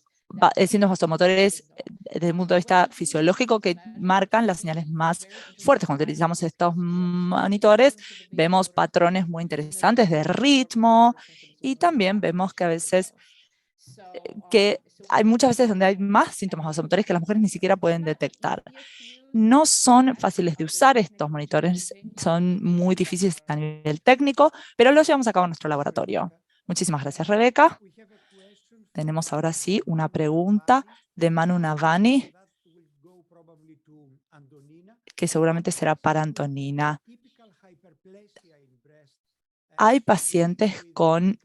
síntomas vasomotores desde el punto de vista fisiológico que marcan las señales más fuertes. Cuando utilizamos estos monitores, vemos patrones muy interesantes de ritmo y también vemos que a veces hay muchas veces donde hay más síntomas vasomotores que las mujeres ni siquiera pueden detectar. No son fáciles de usar estos monitores, son muy difíciles a nivel técnico, pero los llevamos a cabo en nuestro laboratorio. Muchísimas gracias, Rebeca. Tenemos ahora sí una pregunta de Manu Navani, que seguramente será para Antonina. Hay pacientes con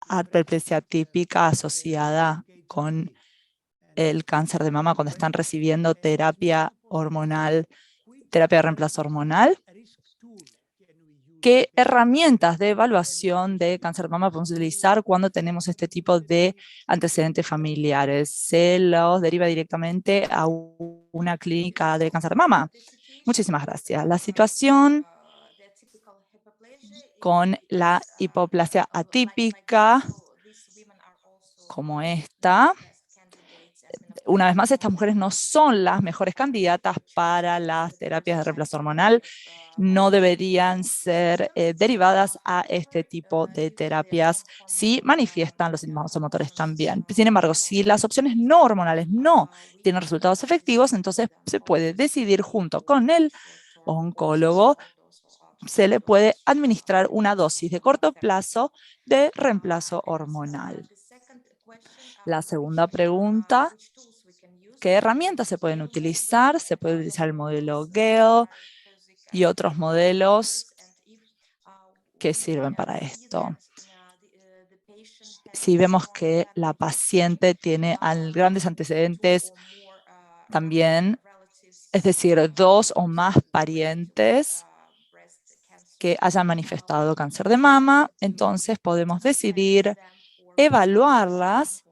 hiperplasia típica asociada con el cáncer de mama cuando están recibiendo terapia hormonal, terapia de reemplazo hormonal. ¿Qué herramientas de evaluación de cáncer de mama podemos utilizar cuando tenemos este tipo de antecedentes familiares? ¿Se los deriva directamente a una clínica de cáncer de mama? Muchísimas gracias. La situación con la hipoplasia atípica, como esta, una vez más, estas mujeres no son las mejores candidatas para las terapias de reemplazo hormonal. No deberían ser derivadas a este tipo de terapias si manifiestan los síntomas vasomotores también. Sin embargo, si las opciones no hormonales no tienen resultados efectivos, entonces se puede decidir junto con el oncólogo, se le puede administrar una dosis de corto plazo de reemplazo hormonal. La segunda pregunta: ¿qué herramientas se pueden utilizar? Se puede utilizar el modelo Gale y otros modelos que sirven para esto. Si vemos que la paciente tiene grandes antecedentes también, es decir, 2 o más parientes que hayan manifestado cáncer de mama, entonces podemos decidir evaluarlas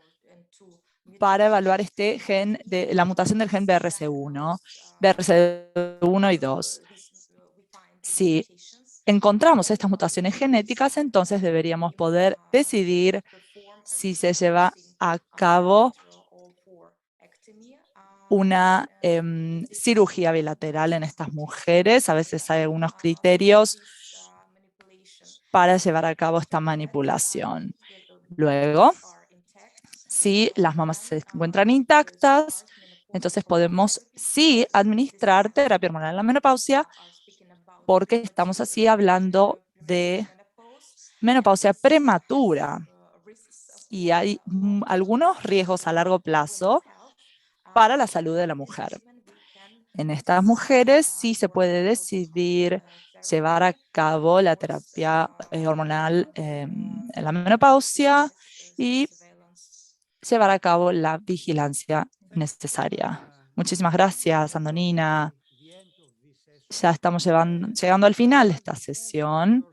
para evaluar este gen de la mutación del gen BRCA1 y 2. Si encontramos estas mutaciones genéticas, entonces deberíamos poder decidir si se lleva a cabo una cirugía bilateral en estas mujeres. A veces hay algunos criterios para llevar a cabo esta manipulación. Luego, si las mamas se encuentran intactas, entonces podemos sí administrar terapia hormonal en la menopausia, porque estamos así hablando de menopausia prematura y hay algunos riesgos a largo plazo para la salud de la mujer. En estas mujeres sí se puede decidir llevar a cabo la terapia hormonal en la menopausia y llevar a cabo la vigilancia necesaria. Muchísimas gracias, Antonina. Ya estamos llegando al final de esta sesión.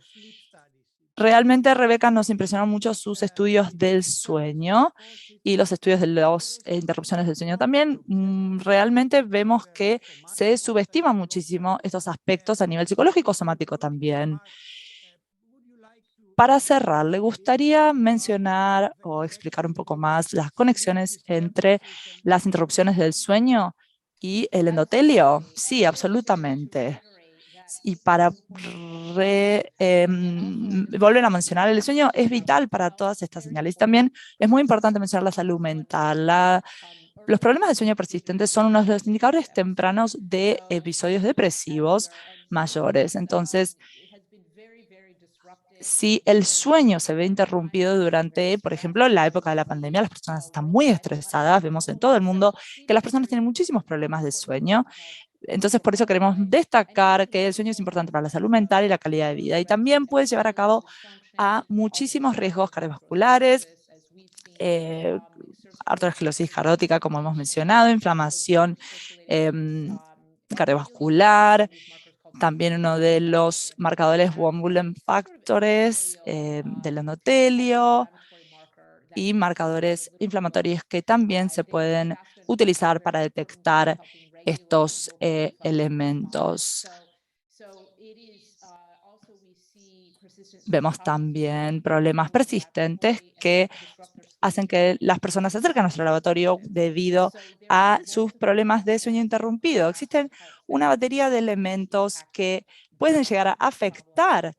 Realmente, Rebeca, nos impresionó mucho sus estudios del sueño y los estudios de las interrupciones del sueño también. Realmente vemos que se subestiman muchísimo estos aspectos a nivel psicológico, somático también. Para cerrar, ¿le gustaría mencionar o explicar un poco más las conexiones entre las interrupciones del sueño y el endotelio? Sí, absolutamente. Y para volver a mencionar, el sueño es vital para todas estas señales. También es muy importante mencionar la salud mental. Los problemas de sueño persistentes son uno de los indicadores tempranos de episodios depresivos mayores. Entonces, si el sueño se ve interrumpido durante, por ejemplo, la época de la pandemia, las personas están muy estresadas, vemos en todo el mundo que las personas tienen muchísimos problemas de sueño. Entonces, por eso queremos destacar que el sueño es importante para la salud mental y la calidad de vida, y también puede llevar a cabo a muchísimos riesgos cardiovasculares, arteriosclerosis carótica, como hemos mencionado, inflamación cardiovascular. También uno de los marcadores von Willebrand factores del endotelio y marcadores inflamatorios que también se pueden utilizar para detectar estos elementos. Vemos también problemas persistentes que hacen que las personas se acerquen a nuestro laboratorio debido a sus problemas de sueño interrumpido. Existen una batería de elementos que pueden llegar a afectar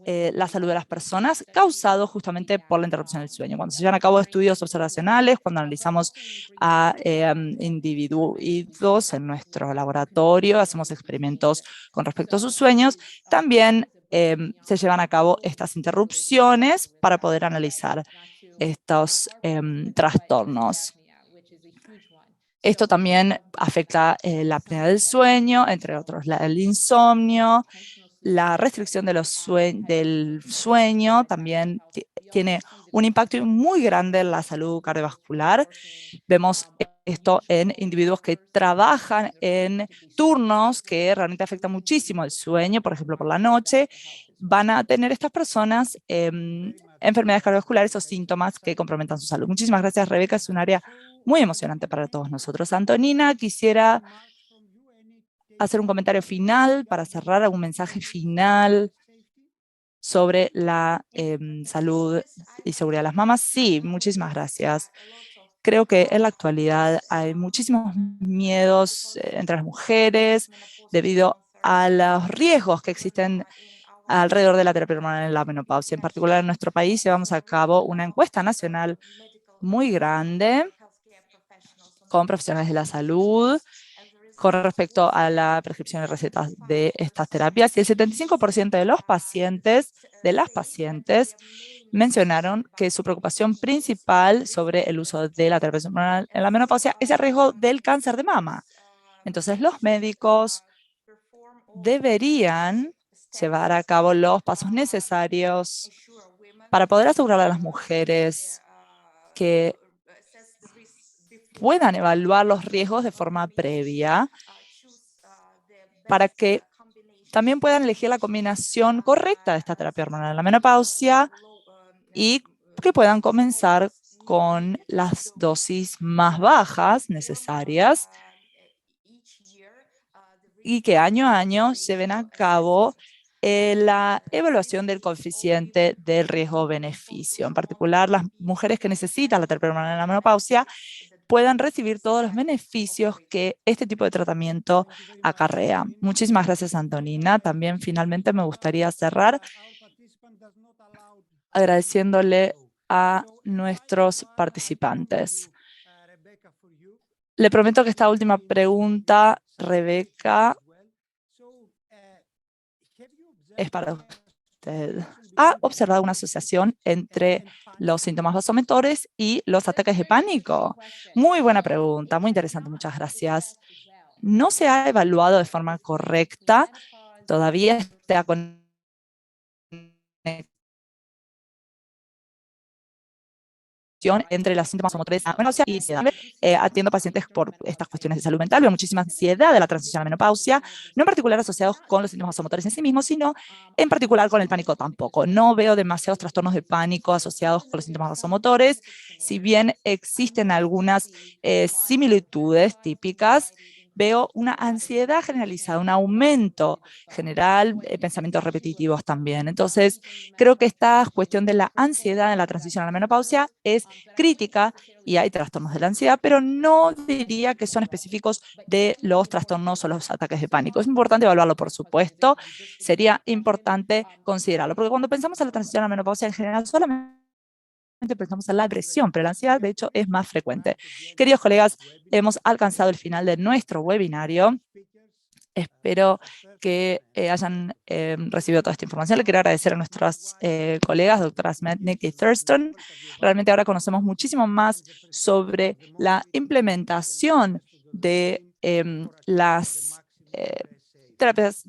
la salud de las personas, causado justamente por la interrupción del sueño. Cuando se llevan a cabo estudios observacionales, cuando analizamos a individuos en nuestro laboratorio, hacemos experimentos con respecto a sus sueños, también se llevan a cabo estas interrupciones para poder analizar estos trastornos. Esto también afecta la apnea del sueño, entre otros el insomnio, la restricción de del sueño también tiene un impacto muy grande en la salud cardiovascular. Vemos esto en individuos que trabajan en turnos que realmente afectan muchísimo el sueño, por ejemplo, por la noche. Van a tener estas personas enfermedades cardiovasculares o síntomas que comprometan su salud. Muchísimas gracias, Rebeca. Es un área muy emocionante para todos nosotros. Antonina, quisiera hacer un comentario final para cerrar, algún mensaje final sobre la salud y seguridad de las mamás. Sí, muchísimas gracias. Creo que en la actualidad hay muchísimos miedos entre las mujeres debido a los riesgos que existen alrededor de la terapia hormonal en la menopausia. En particular, en nuestro país llevamos a cabo una encuesta nacional muy grande con profesionales de la salud con respecto a la prescripción y recetas de estas terapias. Y el 75% de los pacientes, de las pacientes, mencionaron que su preocupación principal sobre el uso de la terapia hormonal en la menopausia es el riesgo del cáncer de mama. Entonces, los médicos deberían llevar a cabo los pasos necesarios para poder asegurar a las mujeres que puedan evaluar los riesgos de forma previa para que también puedan elegir la combinación correcta de esta terapia hormonal en la menopausia y que puedan comenzar con las dosis más bajas necesarias y que año a año lleven a cabo la evaluación del coeficiente del riesgo-beneficio. En particular, las mujeres que necesitan la terapia hormonal en la menopausia puedan recibir todos los beneficios que este tipo de tratamiento acarrea. Muchísimas gracias, Antonina. También finalmente me gustaría cerrar agradeciéndole a nuestros participantes. Le prometo que esta última pregunta, Rebeca, es para usted. ¿Ha observado una asociación entre los síntomas vasomotores y los ataques de pánico? Muy buena pregunta, muy interesante, muchas gracias. No se ha evaluado de forma correcta, todavía está con entre los síntomas motores a menopausia y ansiedad. Atiendo pacientes por estas cuestiones de salud mental, veo muchísima ansiedad de la transición a la menopausia, no en particular asociados con los síntomas motores en sí mismos, sino en particular con el pánico tampoco. No veo demasiados trastornos de pánico asociados con los síntomas vasomotores, si bien existen algunas similitudes típicas. Veo una ansiedad generalizada, un aumento general, pensamientos repetitivos también. Entonces, creo que esta cuestión de la ansiedad en la transición a la menopausia es crítica y hay trastornos de la ansiedad, pero no diría que son específicos de los trastornos o los ataques de pánico. Es importante evaluarlo, por supuesto. Sería importante considerarlo, porque cuando pensamos en la transición a la menopausia en general, solamente pensamos en la depresión, pero la ansiedad, de hecho, es más frecuente. Queridos colegas, hemos alcanzado el final de nuestro webinario. Espero que hayan recibido toda esta información. Le quiero agradecer a nuestras colegas, doctoras Mednick y Thurston. Realmente ahora conocemos muchísimo más sobre la implementación de las terapias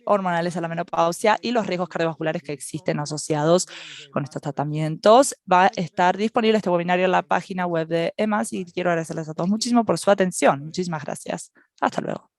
hormonales a la menopausia y los riesgos cardiovasculares que existen asociados con estos tratamientos. Va a estar disponible este webinario en la página web de EMAS y quiero agradecerles a todos muchísimo por su atención. Muchísimas gracias. Hasta luego.